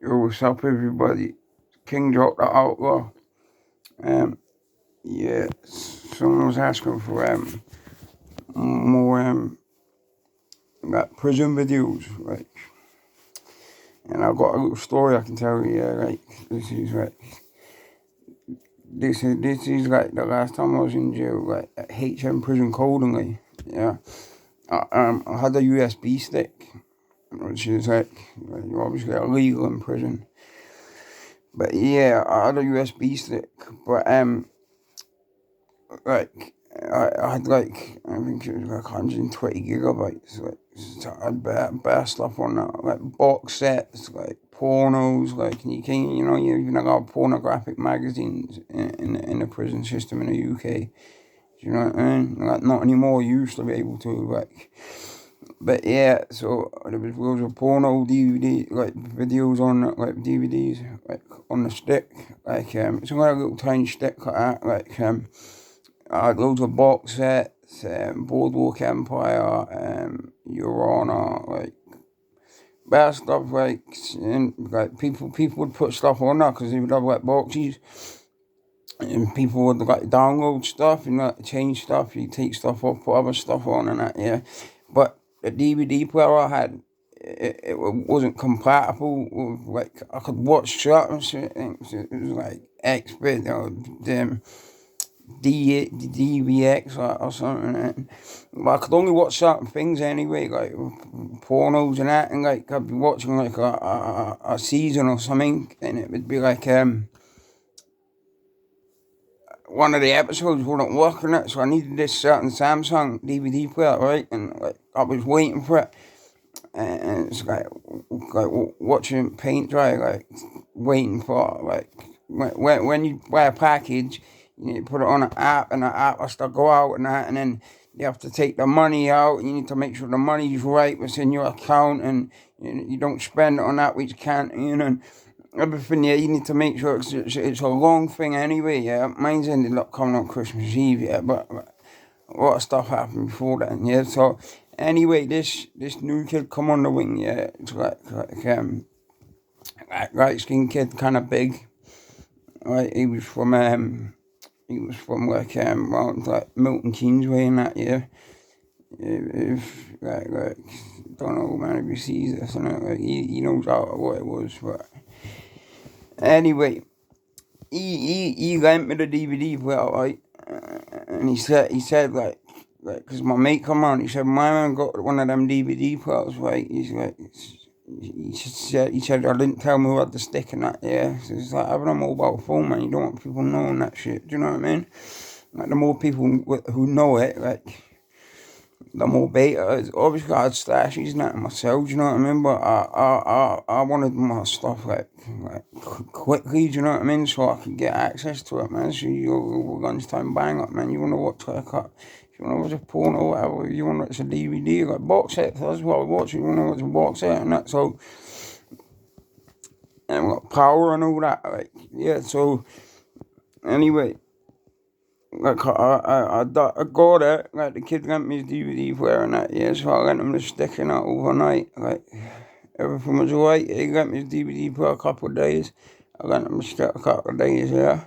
Yo, what's up, everybody? King dropped the outlaw. Yeah, someone was asking for more like prison videos, like, and I got a little story I can tell you. Yeah, like this is like the last time I was in jail, like at HM prison Coldingley. Yeah, I had a USB stick, which is like you're obviously illegal in prison. But yeah, I had a USB stick, but like I had like I think it was like 120 gigabytes. Like so I had bare stuff on that, like box sets, like pornos, like you can you even got pornographic magazines in the prison system in the UK. Do you know what I mean? Like not anymore. You used to be able to like. But yeah, so there was loads of porno DVD, like videos on like DVDs, like on the stick, like it's like a little tiny stick like that, like I had loads of box sets, Boardwalk Empire, Your Honor, like bad stuff. Like and like people would put stuff on that because they would have like boxes, and people would like download stuff and like change stuff. You take stuff off, put other stuff on and that. Yeah, but the DVD player I had. It wasn't compatible with like I could watch certain things. It was like X-Bid or DVX or something. But I could only watch certain things anyway, like pornos and that, and like I'd be watching like a season or something, and it would be like one of the episodes wouldn't work in it, so I needed this certain Samsung DVD player, right? And like I was waiting for it, and it's like watching paint dry, like waiting for like when you buy a package, you need to put it on an app, and the app has to go out and that, and then you have to take the money out. You need to make sure the money's right, what's in your account, and you don't spend it on that which can't, and everything. Yeah, you need to make sure it's a long thing anyway. Yeah, mine's ended up coming on Christmas Eve. Yeah, but a lot of stuff happened before then. Yeah, so anyway, this new kid come on the wing. Yeah, it's like light skinned kid, kind of big. Right, he was from like around like Milton Keynes way and that. Yeah, if like don't know man if he sees this and like he knows out what it was, but anyway. He lent me the DVD player, right? And he said like, cause my mate come on, he said my man got one of them DVD players, right? He's like, he said I didn't tell him who had the stick and that, yeah. So it's like having a mobile phone, man. You don't want people knowing that shit. Do you know what I mean? Like the more people who know it, like the more beta is. Obviously, I had stashes and that myself, you know what I mean? But I wanted my stuff like quickly, do you know what I mean? So I could get access to it, man. So you lunchtime bang up, man. You want to watch like if you want to watch a porn or whatever, you want to watch a DVD, like box set, that's what I watch. You want to watch a box set and that, so, and got power and all that, like, yeah, so, anyway. Like I got it. Like the kid lent me his DVD player and that. Yeah, so I lent him the stick and that overnight. Like everything was alright. He lent me his DVD player a couple of days. I lent him the stick a couple of days. Yeah,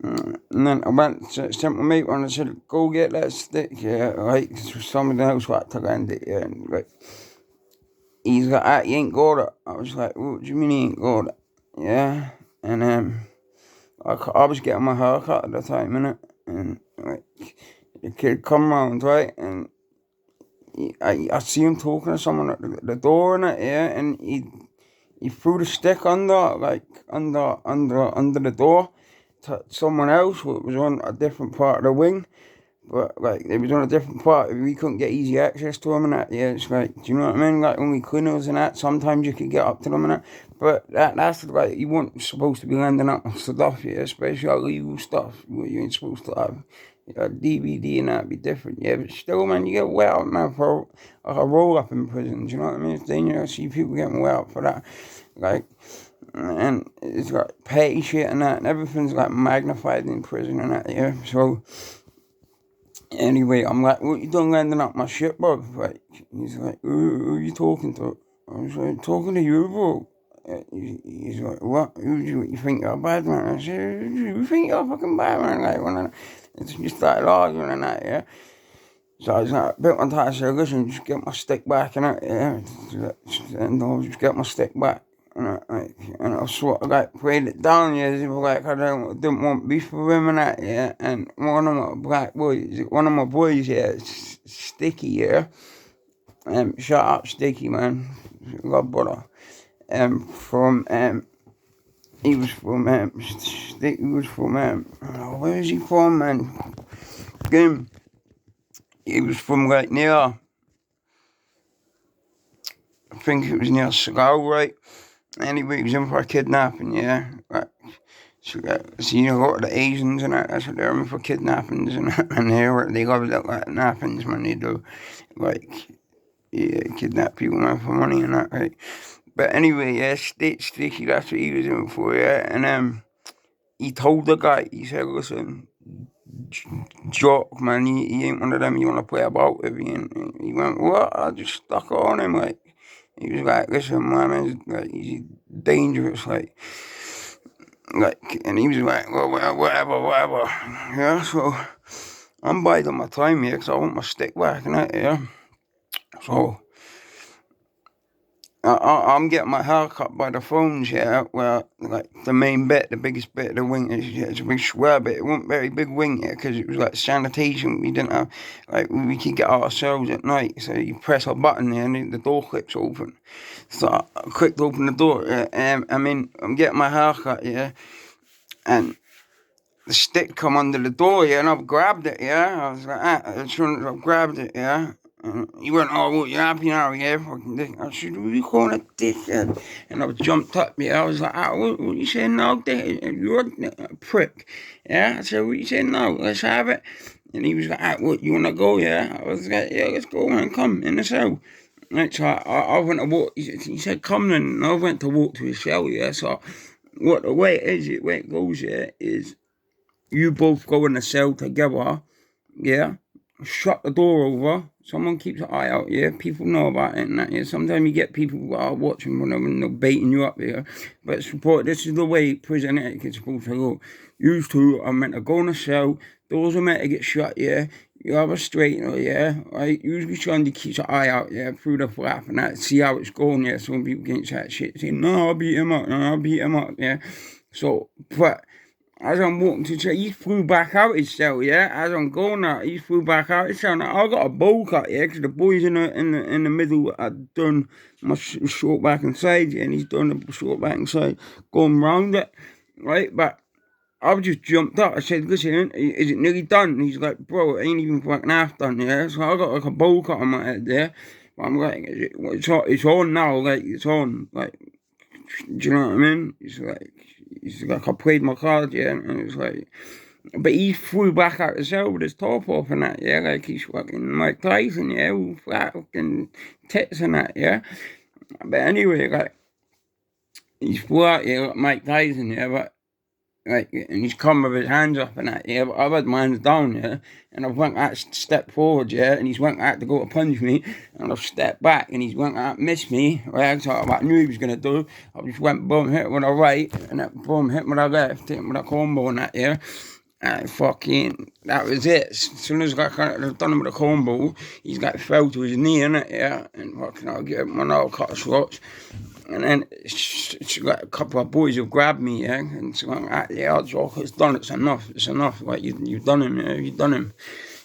and then I sent my mate one and said, "Go get that stick." Yeah, like somebody else had to lend it. Yeah, and like he's like, "Ah, he ain't got it." I was like, "What do you mean he ain't got it?" Yeah, and I was getting my hair cut at the time, innit? And like the kid come round, right? And I see him talking to someone at the door, innit? Yeah, and he threw the stick under the door to someone else who was on a different part of the wing. But like they was on a different part, we couldn't get easy access to them and that. Yeah, it's like, do you know what I mean? Like only cleaners and that. Sometimes you could get up to them and that. But that's like you weren't supposed to be landing up on stuff, yeah, especially illegal stuff. You ain't supposed to have. A DVD and that'd be different, yeah. But still, man, you get wet out, man, for a roll up in prison. Do you know what I mean? It's dangerous. I see people getting wet out for that, like. And it's like petty shit and that, and everything's like magnified in prison and that, yeah. So anyway, I'm like, what you done landing up my shit, bro? Like, he's like, who you talking to? I was like, talking to you, bro. he's like, what? You think you're a bad man? I said, you think you're a fucking bad man? Like, when we started arguing and that, yeah. So I was like, a bit on time, I said, listen, just get my stick back and that, yeah. And I'll just get my stick back. And I sort of like played it down, yeah, as if like I didn't want beef with him and that, yeah. And one of my boys, yeah, Sticky, yeah. Shut up, Sticky, man. God brother. From he was from where is he from, man? He was from like near, I think it was near Slough, right? Anyway, he was in for a kidnapping, yeah. Right. So you know, a lot of the Asians and that's what they're in for, kidnappings and that, and they love that like nappings, man. They do, like, yeah, kidnap people, man, for money and that, right? But anyway, yeah, Sticky, that's what he was in for, yeah. And he told the guy, he said, listen, Jock, man, he ain't one of them you want to play about with. And he went, what? I just stuck on him, like, he was like, listen, man, like, he's dangerous, like, and he was like, well, whatever, yeah. So I'm biding my time here because I want my stick back and that, yeah. So I'm getting my hair cut by the phones, yeah, where, like, the main bit, the biggest bit of the wing is, yeah, it's a big square bit. It wasn't very big wing, yeah, because it was, like, sanitation. We didn't have, like, we could get out ourselves at night, so you press a button there and the door clicks open. So I clicked open the door, yeah, I'm getting my hair cut, yeah, and the stick come under the door, yeah, and I've grabbed it, yeah. I was like, as soon as I've grabbed it, yeah. And he went, oh, well, you happy now, yeah? Fucking dick. I said, what are you calling a dickhead? And I jumped up, yeah. I was like, what you saying now, dickhead? You're a prick, yeah? I said, what you saying now? Let's have it. And he was like, what, you want to go, yeah? I was like, yeah, let's go, man, come in the cell. Right, so I went to walk, he said, come then. And I went to walk to his cell, yeah. So the way it goes, yeah, is you both go in the cell together, yeah. Shut the door over. Someone keeps an eye out, yeah. People know about it and that, yeah. Sometimes you get people who are watching when they're baiting you up, yeah. But this is the way prison etiquette's supposed to go. You two are meant to go in the cell. Doors are meant to get shut, yeah. You have a straightener, yeah. Right. Usually trying to keep your eye out, yeah, through the flap and that. See how it's going, yeah. Some people get that shit. Say, no, I'll beat him up. No, I'll beat him up, yeah. So, but as I'm walking to check, he flew back out his cell, yeah. As I'm going out, he flew back out his cell. Now I got a bowl cut, yeah, because the boys in the middle had done my short back and side, yeah, and he's done the short back and side, going round it, right? But I've just jumped up. I said, listen, is it nearly done? And he's like, bro, it ain't even fucking half done, yeah. So I got like a bowl cut on my head there. But I'm like, it's on now, like, it's on, like, do you know what I mean? It's like I played my cards, yeah, and it's like, but he flew back out the cell with his top off and that, yeah, like he's fucking Mike Tyson, yeah, all flat fucking tits and that, yeah. But anyway, like, he's flew out, yeah, like Mike Tyson, yeah, but, like, and he's come with his hands up and that, yeah, but I've had my hands down, yeah, and I've went out to step forward, yeah, and he's went out to go to punch me, and I've stepped back, and he's went out to miss me, right, so I knew he was going to do, I just went boom, hit with a right, and then boom, hit with a left, hit with a combo and that, yeah, and fucking, that was it. As soon as I kind of done him with a combo, he's got fell to his knee, innit, yeah, and fucking I'll give him one cut of shots. And then like a couple of boys have grabbed me, yeah, and so I'm like, yeah, Jock, it's done, it's enough, like, you've done him, yeah, you've done him,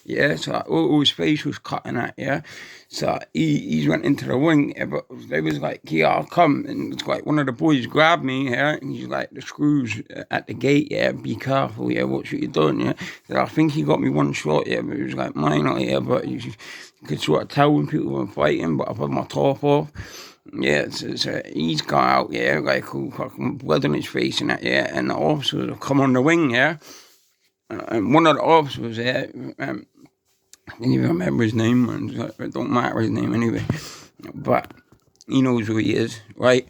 yeah, so like, all his face was cut and that, yeah, so he went into the wing, yeah, but they was like, yeah, I'll come, and it's like, one of the boys grabbed me, yeah, and he's like, the screws at the gate, yeah, be careful, yeah, what you doing, yeah, so I think he got me one shot, yeah, but it was like minor, yeah, but you could sort of tell when people were fighting, but I've had my top off. Yeah, so he's got out, yeah, like all fucking blood on his face and that, yeah, and the officers have come on the wing, yeah, and one of the officers there, I can't even remember his name, and it don't matter his name anyway, but he knows who he is, right,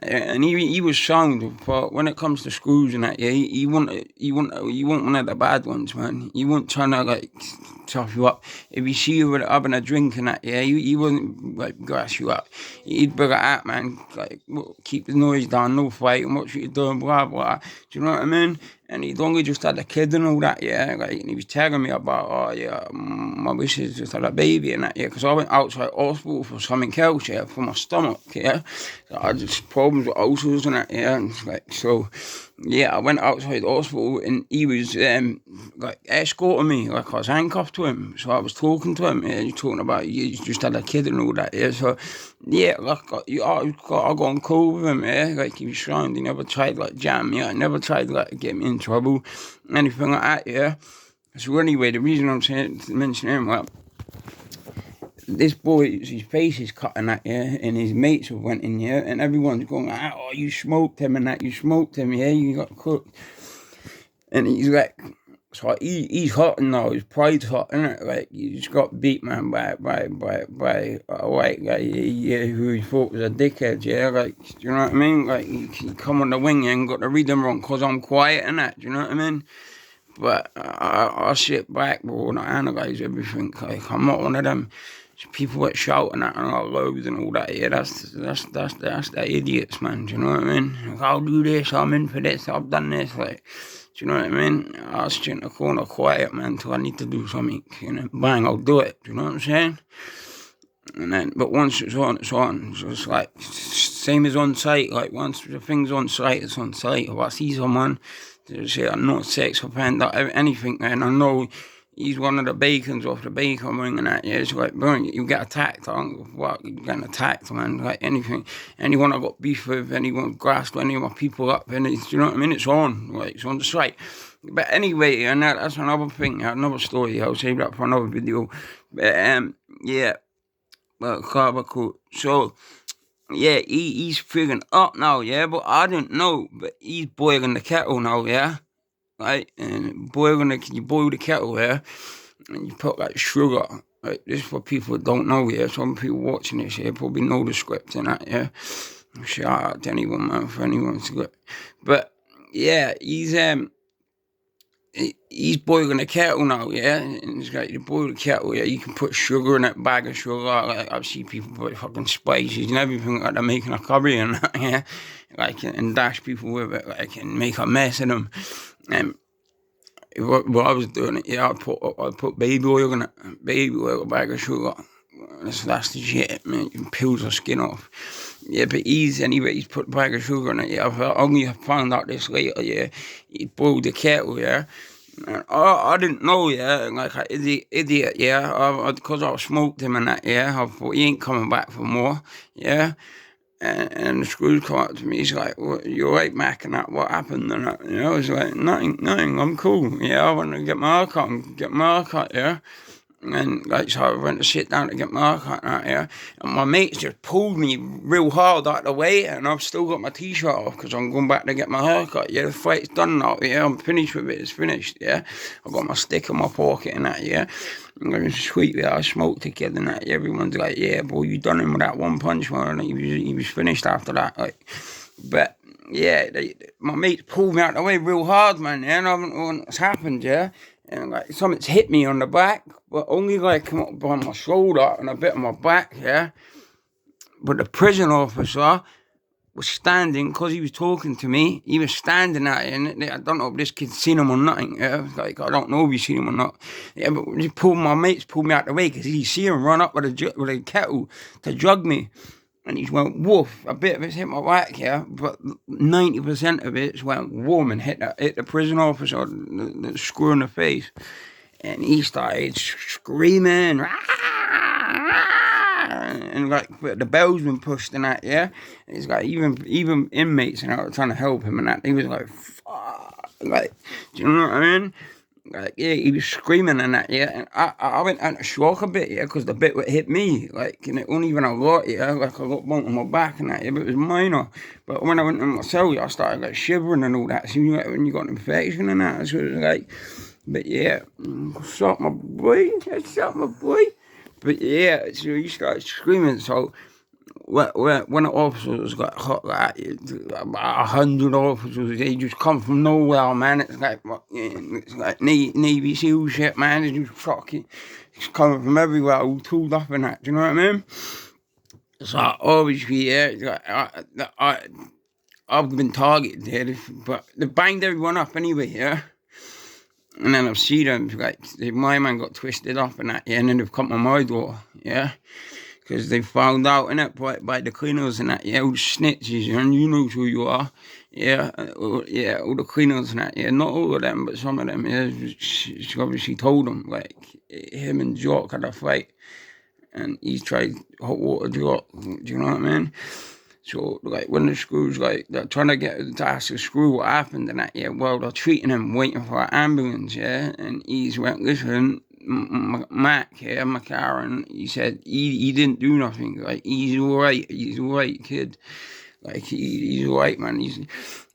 And he was sound, but when it comes to screws and that, yeah, he won't one of the bad ones, man. He won't trying to like tough you up. If he see you with having a drink and that, yeah, he wouldn't like grass you up. He'd bring it out, man. Like keep the noise down, no fighting, what you doing, blah blah. Do you know what I mean? And he'd only just had a kid and all that, yeah. Like, and he was telling me about, oh yeah, my missus just had a baby and that, yeah. Because I went outside hospital for something else, yeah, for my stomach, yeah. So I had just problems with ulcers and that, yeah. And like, so, yeah, I went outside hospital and he was like escorting me, like I was handcuffed to him. So I was talking to him, yeah. He's talking about you just had a kid and all that, yeah. So, yeah, like I got on cool with him, yeah. Like he was trying, he never tried like jam me, I never tried like get me in trouble, anything like that, yeah. So anyway, the reason I'm saying mentioning him, well, this boy, his face is cutting that, yeah, and his mates have went in, yeah, and everyone's going, oh, you smoked him and that, you smoked him, yeah, you got cooked. And he's like, so he's hot now, his pride's hot, innit? Like, he just got beat, man, by a white guy, yeah, who he thought was a dickhead, yeah, like, do you know what I mean? Like, he come on the wing and got to read them wrong, because I'm quiet and that, do you know what I mean? But I sit back, bro, and I analyse everything. Like, I'm not one of them people that shout and that and all loads and all that. Yeah, that's the idiots, man. Do you know what I mean? Like, I'll do this, I'm in for this, I've done this. Like, do you know what I mean? I'll sit in the corner quiet, man, till I need to do something. You know, bang, I'll do it. Do you know what I'm saying? And then, but once it's on, it's on. So it's like, same as on site. Like, once the thing's on site, it's on site. If I see someone, they say I'm not sex offender, anything, and I know he's one of the bacons off the bacon ring and that, yeah, it's like, bro, you get attacked, I don't give a fuck, you getting attacked, man, like anything. Anyone I got beef with, anyone grasped any of my people up, and it's, you know what I mean, it's on, like, it's on the site. But anyway, and that's another thing, another story, I'll save that for another video. But, yeah. Well, cool. So, yeah, he's friggin' up now, yeah, but I didn't know, but he's boiling the kettle now, yeah, right, and you boil the kettle, yeah, and you put like sugar, like, this is for people that don't know, yeah, some people watching this, yeah, probably know the script and that, yeah, shout out to anyone, man, for anyone's good, but, yeah, he's boiling the kettle now, yeah, and it's like, you boil the kettle, yeah, you can put sugar in that bag of sugar, like, I've seen people put fucking spices and everything, like they're making a curry and that, yeah, like, and dash people with it, like, and make a mess of them, and what I was doing, yeah, I put baby oil in it, a bag of sugar, that's the shit, man, it peels the skin off. Yeah, but he's put a bag of sugar in it, yeah, I only found out this later, yeah, he boiled the kettle, yeah, and I didn't know, yeah, like an idiot, yeah, because I smoked him and that, yeah, I thought he ain't coming back for more, yeah, and the screws come up to me, he's like, well, you're right, Mac, and that, what happened, and that, you know, I was like, nothing, I'm cool, yeah, I want to get my haircut, yeah. And like, so I went to sit down to get my haircut out, yeah. And my mates just pulled me real hard out of the way, and I've still got my t-shirt off because I'm going back to get my haircut. Yeah, the fight's done now, yeah. I'm finished with it, it's finished, yeah. I got my stick in my pocket and that, yeah. And it was sweet, yeah. I smoked a kid and that, yeah. Everyone's like, yeah, boy, you done him with that one punch, man. And he was finished after that, like. But yeah, my mates pulled me out of the way real hard, man, yeah. And I don't know what's happened, yeah. And like something's hit me on the back, but only like come up by my shoulder and a bit of my back, yeah. But the prison officer was standing, because he was talking to me, he was standing there, and I don't know if this kid's seen him or nothing, yeah. Like, I don't know if he's seen him or not. Yeah, but my mates pulled me out the way because he see him run up with a kettle to drug me. And he went woof, a bit of it's hit my back, yeah, but 90% of it went warm and hit the prison officer, the screw in the face. And he started screaming, and like the bell's been pushed and that, yeah. And it's like even inmates and I were trying to help him and that. He was like, fuck, like, do you know what I mean? Like, yeah, he was screaming and that, yeah, and I went into shock a bit, yeah, because the bit that hit me, like, and it wasn't even a lot, yeah, like, I got bumped on my back and that, yeah, but it was minor. But when I went in my cell, yeah, I started, like, shivering and all that, so you know, when you got an infection and that, so it was like, but yeah, what's up, my boy, what's up, my boy? But yeah, so he started screaming, so when the officers got hot, like about 100 officers, they just come from nowhere, man. It's like Navy SEAL shit, man. They just fucking, it's coming from everywhere, all tooled up and that. Do you know what I mean? So obviously, yeah, I've been targeted here, but they banged everyone up anyway, yeah. And then I've seen them, like, my man got twisted up and that, yeah, and then they've come on my door, yeah. Because they found out, innit, by the cleaners and that, yeah, all the snitches, and you know who you are, yeah, all the cleaners and that, yeah, not all of them, but some of them, yeah, she obviously told them, like, him and Jock had a fight, and he tried hot water Jock, do you know what I mean? So, like, when the screws, like, they're trying to get to ask the screw what happened and that, yeah, well, they're treating him, waiting for an ambulance, yeah, and he's went, listen, Mac here, McCarran, he said he didn't do nothing, like, he's all right, kid, like, he's all right, man,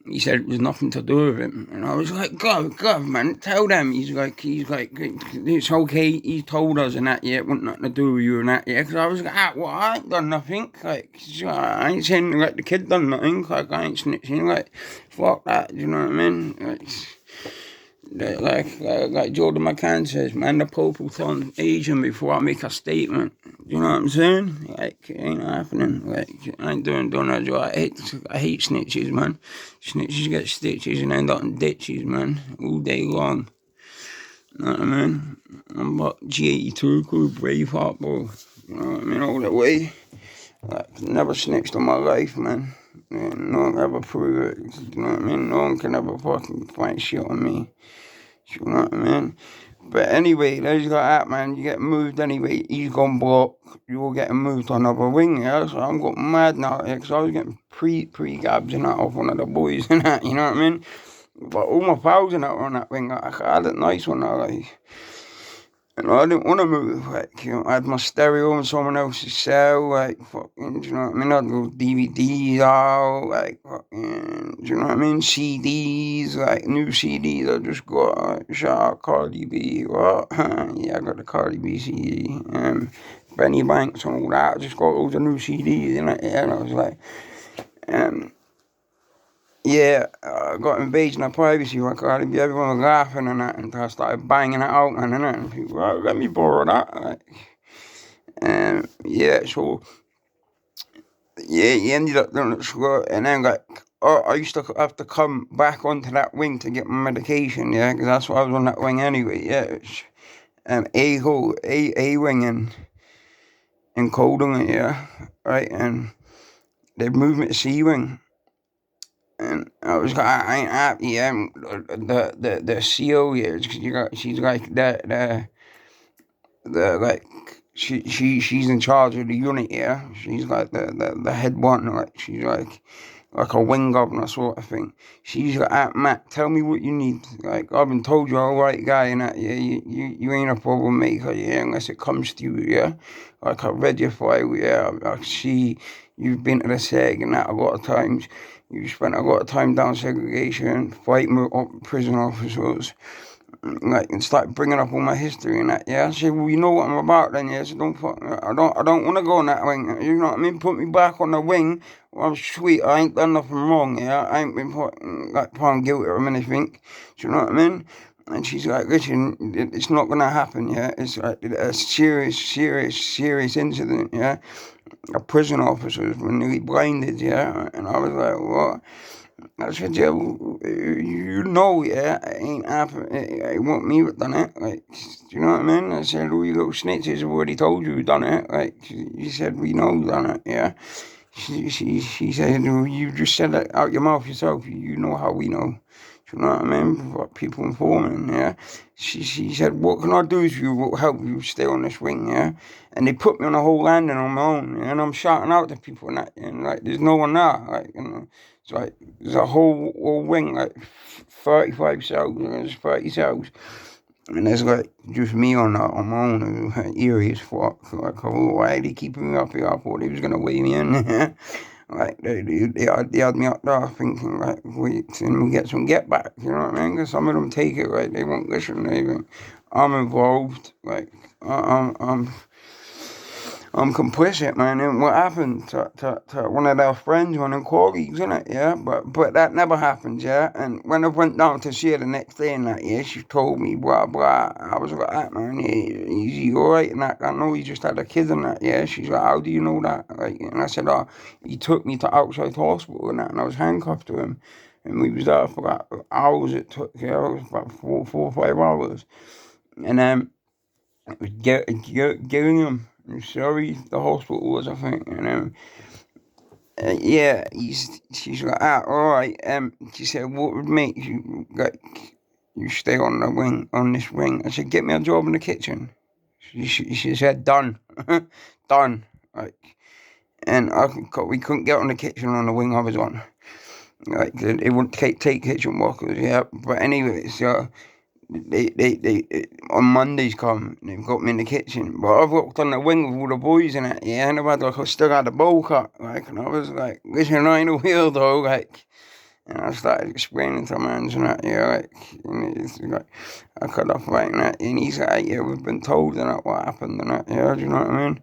he said it was nothing to do with him, and I was like, God, man, tell them. He's like, it's okay. He told us and that, yeah, it wasn't nothing to do with you and that, yeah. Because I was like, well, I ain't done nothing. Like, I ain't saying like the kid done nothing. Like, I ain't snitching. Like, fuck that. You know what I mean? Like Jordan McCann says, man, the Pope will turn Asian before I make a statement. You know what I'm saying? Like, it ain't happening. Like, I ain't doing that job. I hate snitches, man. Snitches get stitches and end up in ditches, man, all day long. You know what I mean? I'm about G82 crew, Braveheart, bro. You know what I mean? All the way. Like, never snitched in my life, man. And no one ever prove it. You know what I mean? No one can ever fucking find shit on me. You know what I mean? But anyway, there's that, man. You get moved anyway. He's gone block. You're getting moved to another wing, yeah? So I'm got mad now, yeah, because I was getting pre-gabs and that off one of the boys and that, you know what I mean? But all my pals and that were on that wing. I had a nice one, like. And I didn't want to move, like, you know, I had my stereo in someone else's cell, like, fucking, do you know what I mean? I'd go DVDs out, like, fucking, do you know what I mean? CDs, like, new CDs, I just got, like, shout out Cardi B, what? Yeah, I got the Cardi B CD, Benny Banks and all that, I just got all the new CDs, and I was like, yeah, I got invasion of privacy, like, Cardi B, everyone was laughing and that, until I started banging it out, and people were like, let me borrow that, like, yeah, so, yeah, he ended up doing it slow, and then, like, I used to have to come back onto that wing to get my medication, yeah, because that's why I was on that wing anyway, yeah, it's, A wing in Colding, yeah, right, and they moved me to C wing. And I was like, I ain't happy, yeah. The CO, yeah, she's like like she's in charge of the unit, yeah. She's like the head one, like she's like a wing governor sort of thing. She's like, Matt, tell me what you need. Like, I've been told you're a right guy and that, yeah, you ain't a problem maker, yeah, unless it comes to you, yeah. Like, I read your file, yeah, I see you've been to the SEG and that a lot of times. You spent a lot of time down segregation, fighting with prison officers, like, and start bringing up all my history and that, yeah. I said, well, you know what I'm about then, yeah, so I don't want to go on that wing, you know what I mean? Put me back on the wing, well, I'm sweet, I ain't done nothing wrong, yeah. I ain't been found guilty or anything, do you know what I mean? And she's like, listen, it's not going to happen, yeah. It's like a serious incident, yeah. A prison officer was nearly blinded, yeah. And I was like, what? I said, yeah, well, you know, yeah, it ain't happened. It wasn't me that done it. Like, do you know what I mean? I said, all you little snitches have already told you who done it. Like, you said, we know who done it, yeah. She said, well, you just said it out your mouth yourself. You know how we know. Do you know what I mean? What people informing, yeah. She said, what can I do for you? What will help you stay on this wing, yeah? And they put me on a whole landing on my own, yeah? And I'm shouting out to people and that, and like, there's no one there, like, you know. It's like, there's a whole wing, like 35 cells, there's 30 cells. And there's like just me on my own, eerie as fuck. Like, oh, why are they keeping me up here? I thought they was gonna weigh me in. Like, they had me up there thinking, like, wait, and we get some get back, you know what I mean? Because some of them take it, like, they won't listen, I'm involved, like, I'm complicit, man. And what happened to one of their friends, one of their colleagues, innit? Yeah, but that never happened, yeah. And when I went down to see her the next day and that, yeah, she told me, blah blah. I was like, that man, is he alright? And that, I know he just had a kid and that, yeah. She's like, how do you know that? Like, and I said, oh, he took me to outside hospital and that, and I was handcuffed to him, and we was there for like hours. It took, yeah, it was about 4 or 5 hours, and it was Gillingham. Sorry, the hospital was, I think, and yeah, she's like, all right. She said, what would make you like you stay on the wing on this wing? I said, get me a job in the kitchen. She said, done, done. Like, and we couldn't get on the kitchen on the wing I was on. Like, it wouldn't take kitchen workers, yeah. But anyway, so they on Mondays come and they've got me in the kitchen. But I've worked on the wing with all the boys in it, yeah, and I've had like I still had a bowl cut, like, and I was like, listen, I ain't a weirdo, like, and I started explaining to mans and that, yeah, like, and it's like, I cut off right and that, and he's like, yeah, we've been told and that what happened and that, yeah, do you know what I mean?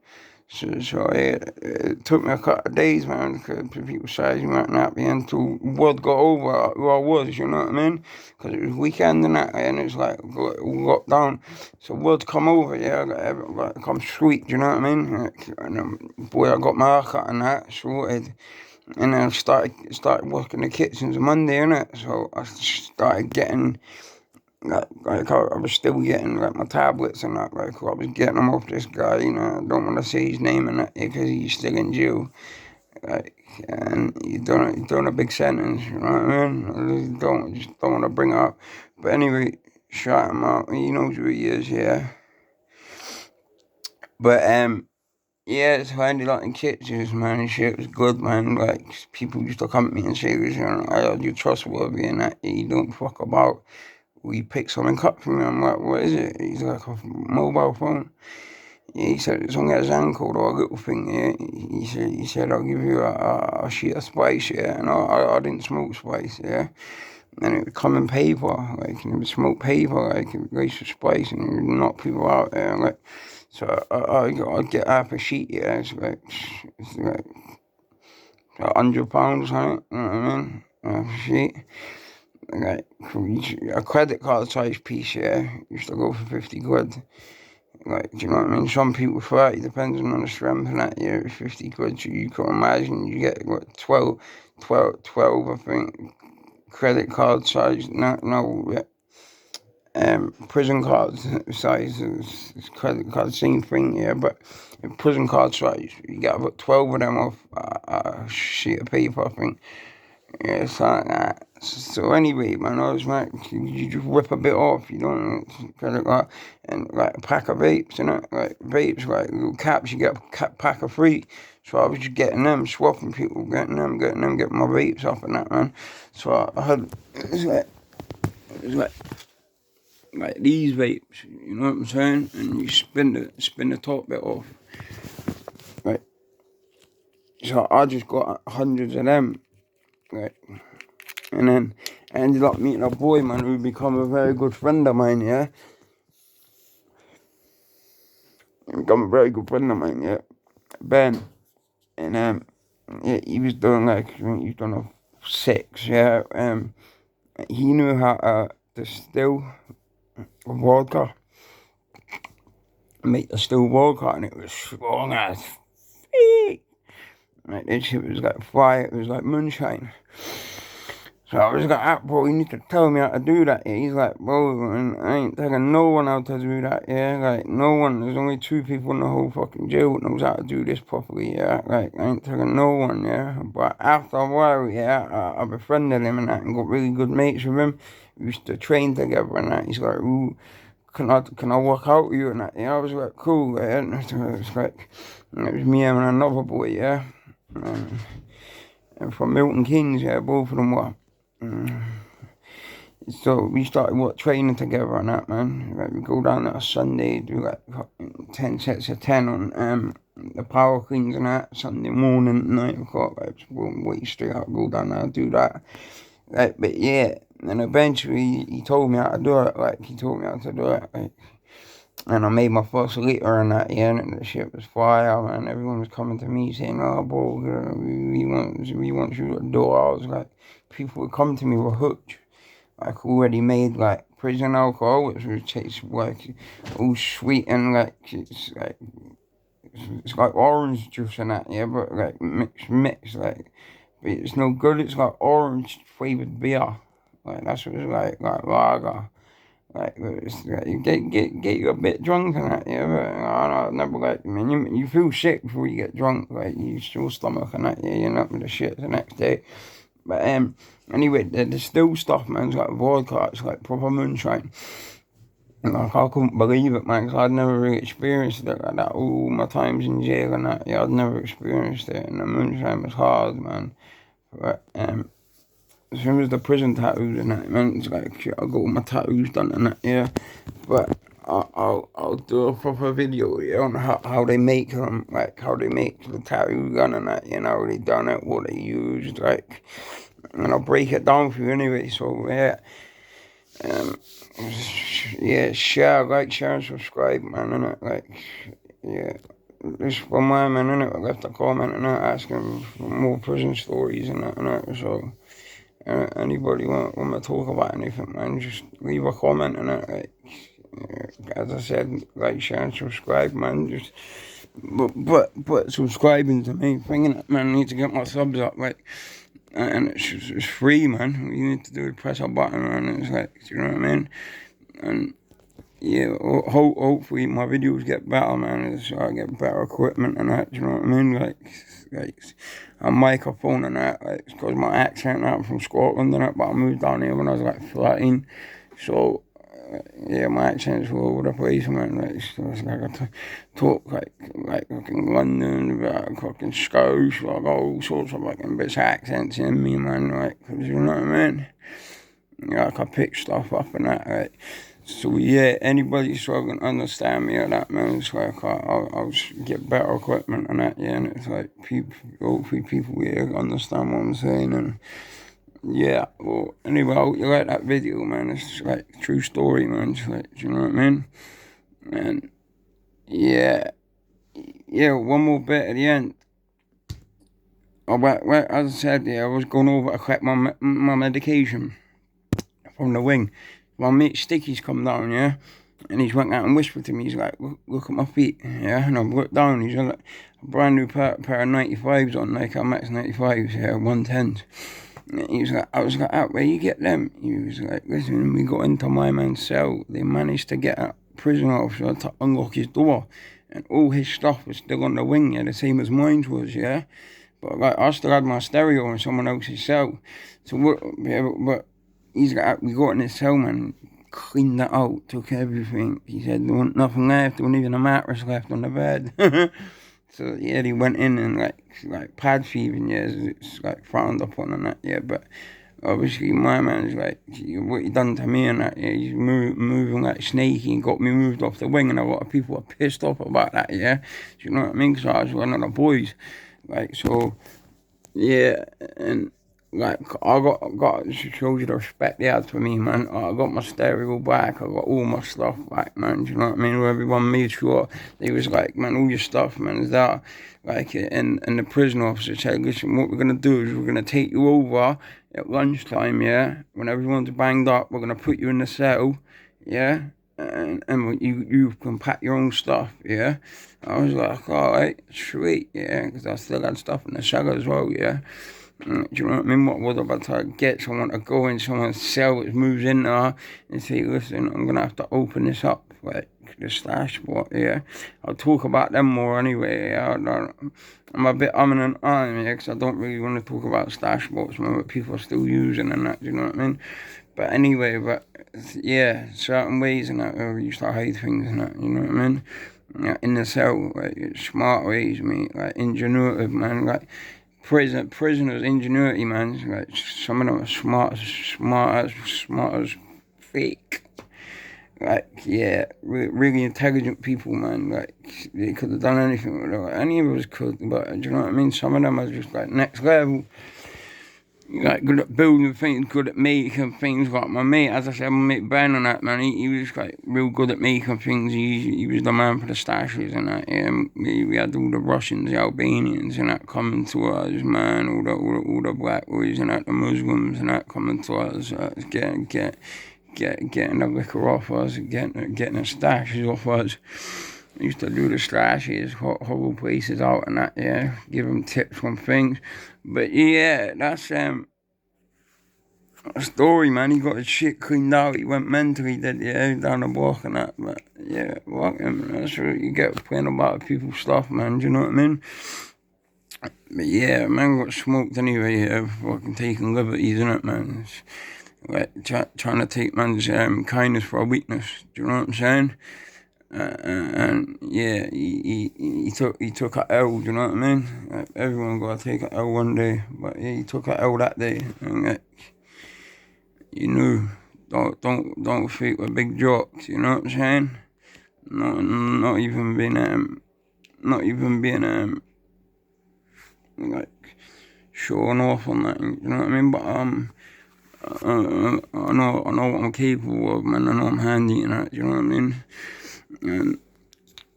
So yeah, it took me a couple of days, man, because people said you might not be until word got over who I was, you know what I mean? Because it was weekend and that, and it was like all locked down. So word come over, yeah, got come sweet, do you know what I mean? Like, and boy, I got my haircut and that sorted, and then I started working the kitchens on Monday, innit? So I started getting. Like I was still getting like my tablets and that, like I was getting them off this guy, you know. I don't want to say his name and that because he's still in jail. Like, and he's done a big sentence, you know what I mean? I just don't want to bring it up. But anyway, shut him out. He knows who he is, yeah. But yeah, so I ended up in kitchens, man, and shit was good, man. Like, people used to come at me and say, you know, you're trustworthy and that, you don't fuck about. We picked something up from me. I'm like, what is it? He's like, a mobile phone. Yeah, he said, it's on his ankle or a little thing, yeah. He said, I'll give you a sheet of spice, yeah. And I didn't smoke spice, yeah. And it would come in paper, like, and it would smoke paper, like, it would race with spice, and it would knock people out there, like. So I'd get half a sheet, yeah. It's like £100 or something, you know what I mean? Half a sheet. Like, a credit card size piece, yeah, used to go for 50 quid. Like, do you know what I mean? Some people 30, depends on the strength and that, yeah, 50 quid. So you can imagine you get, what, 12, I think, credit card size. No, prison card size is credit card, same thing, yeah, but prison card size, you get about 12 of them off a sheet of paper, I think. Yeah, something like that. So anyway, man, I was like, you just whip a bit off, you don't kind of like, and like a pack of vapes, you know, like vapes, like little caps, you get a pack of free. So I was just getting them, swapping people, getting my vapes off and that, man. So I had, it was like these vapes, you know what I'm saying? And you spin the top bit off, right? So I just got hundreds of them, right? And then I ended up meeting a boy, man, who become a very good friend of mine, yeah? Become a very good friend of mine, yeah? Ben. And yeah, he was doing like, I think he was doing a 6, yeah? He knew how to distill vodka, make the still vodka, and it was strong as fuck. Like, this shit was like fire, it was like moonshine. So I was like, bro, you need to tell me how to do that, yeah. He's like, bro, man, I ain't telling no one how to do that, yeah. Like, no one, there's only 2 people in the whole fucking jail that knows how to do this properly, yeah. Like, I ain't telling no one, yeah. But after a while, yeah, I befriended him and that and got really good mates with him. We used to train together and that. He's like, ooh, can I work out with you and that? Yeah, I was like, cool, yeah. And it was like, it was me and another boy, yeah. And from Milton Keynes, yeah, both of them were. So we started training together and that, man. Like, we go down on a Sunday, do like 10 sets of 10 on the power cleans and that. Sunday morning, 9 o'clock, like, just wait straight out, go down there, do that. Like, but yeah, and eventually he told me how to do it. Like, he taught me how to do it. Like, And I made my first litter and that, yeah, and the shit was fire, man. Everyone was coming to me saying, oh, bro, we want you to do it. I was like, people would come to me with hooks, like already made, like, prison alcohol, which would taste like all sweet and like, it's like orange juice and that, yeah, but like mix, like, but it's no good, it's like orange flavored beer. Like, that's what it's like lager. Like, it's like you get you a bit drunk and that, yeah, but I never like, I mean, you feel sick before you get drunk, like, you still stomach and that, yeah, you're not with the shit the next day. But, anyway, the still stuff, man, it's like vodka, it's like proper moonshine. And, like, I couldn't believe it, man, because I'd never really experienced it like that. All my times in jail and that, yeah, I'd never experienced it, and the moonshine was hard, man. But, as soon as the prison tattoos and that, man, it's like, shit, I got all my tattoos done and that, yeah. But I'll do a proper video, yeah, on how they make them, like, how they make the tattoo gun and that, you know, how they done it, what they used, like, and I'll break it down for you anyway, so, yeah. Yeah, share, like, share, and subscribe, man, innit, like, yeah. This for my man, innit, I left a comment and that, asking for more prison stories and that, so... anybody want to talk about anything, man, just leave a comment and it. Like, as I said, like, share, and subscribe, man. Just but subscribing's the main thing, innit, man. I need to get my subs up, like, and it's free, man. All you need to do is press a button, and it's like, you know what I mean? And yeah, hopefully my videos get better, man. So I get better equipment and that, you know what I mean? Like a microphone and that, like, it's because my accent, I'm from Scotland and that, but I moved down here when I was like 13. So, yeah, my accent's all over the place, man. Like, so it's like I talk like fucking London, like fucking Scottish, like all sorts of fucking bitch accents in me, man. Like, 'cause you know what I mean? Yeah, like I pick stuff up and that, like. So yeah, anybody struggling to understand me or that, man, it's like I'll get better equipment and that, yeah, and it's like hopefully people here understand what I'm saying, and yeah, well, anyway, I hope you like that video, man. It's like a true story, man. It's like, do you know what I mean? And yeah, one more bit at the end. As I said, yeah, I was going over to collect my medication from the wing. My mate Sticky's come down, yeah, and he's went out and whispered to me. He's like, look at my feet, yeah, and I looked down. He's got like a brand new pair of 95s on, like a Max 95s, yeah, 110s. He was like, I was like, where you get them? He was like, listen, we got into my man's cell. They managed to get a prison officer to unlock his door, and all his stuff was still on the wing, yeah, the same as mine was, yeah. But like, I still had my stereo in someone else's cell. So what? Yeah, but he's like, we got in his cell, man, cleaned that out, took everything. He said there wasn't nothing left, there wasn't even a mattress left on the bed. So yeah, he went in and like pad thieving, yeah, it's like frowned upon and that, yeah. But obviously my man's like, what he done to me and that, yeah, he's moving like snaky and got me moved off the wing, and a lot of people are pissed off about that, yeah. Do you know what I mean? Because I was one of the boys, like, so yeah, and like, I got shows you the respect they had for me, man. I got my stereo back, I got all my stuff back, man. Do you know what I mean? Everyone made sure they was like, man, all your stuff, man, is there. Like, and the prison officer said, listen, what we're gonna do is we're gonna take you over at lunchtime, yeah. When everyone's banged up, we're gonna put you in the cell, yeah. And you can pack your own stuff, yeah. I was like, all right, sweet, yeah, because I still had stuff in the cell as well, yeah. Do you know what I mean? What was I about to get someone to go in someone's cell which moves in there and say, listen, I'm going to have to open this up, like the stash spot, yeah. I'll talk about them more anyway, yeah. I'm a bit and ahhing, yeah, because I don't really want to talk about stash spots, man, what people are still using and that, do you know what I mean? But anyway, yeah, certain ways and that, where we used to hide things and that, you know what I mean? Yeah, in the cell, like, smart ways, mate, like, ingenuitive, man, like, prisoners' ingenuity, man. Like, some of them are smart as fake. Like, yeah, really intelligent people, man. Like, they could have done anything with it. Like, any of us could, but do you know what I mean? Some of them are just like next level. like good at building things, good at making things. Like my mate, as I said, my mate Ben and that man, he was like real good at making things. He was the man for the stashes and that. We had all the Russians, the Albanians and that coming to us, man. All the black boys and that, the Muslims and that coming to us, getting the liquor off us, getting the stashes off us. I used to do the stashes, horrible places out and that, yeah, give them tips on things. But yeah, that's a story, man. He got his shit cleaned out. He went mental. He did, yeah, down the block and that. But yeah, fuck him. That's what you get playing about people's stuff, man. Do you know what I mean? But yeah, man got smoked anyway. Yeah, fucking taking liberties, innit, man? It's like trying to take man's kindness for a weakness. Do you know what I'm saying? And yeah, he took a L. Do you know what I mean? Like, everyone got to take a L one day, but yeah, he took a L that day, and like, you know, don't fake with big jokes. You know what I'm saying? Not even being like showing off on that. You know what I mean? But I know what I'm capable of, man. I know I'm handy and that. You know what I mean? And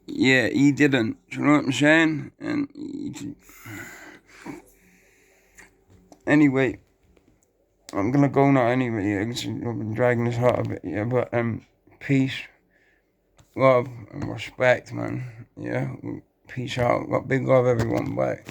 yeah, he didn't. Do you know what I'm saying? And anyway, I'm gonna go now anyway. Yeah, 'cause I've been dragging this out a bit. Yeah, but peace, love, and respect, man. Yeah, peace out. Got big love, everyone. Bye.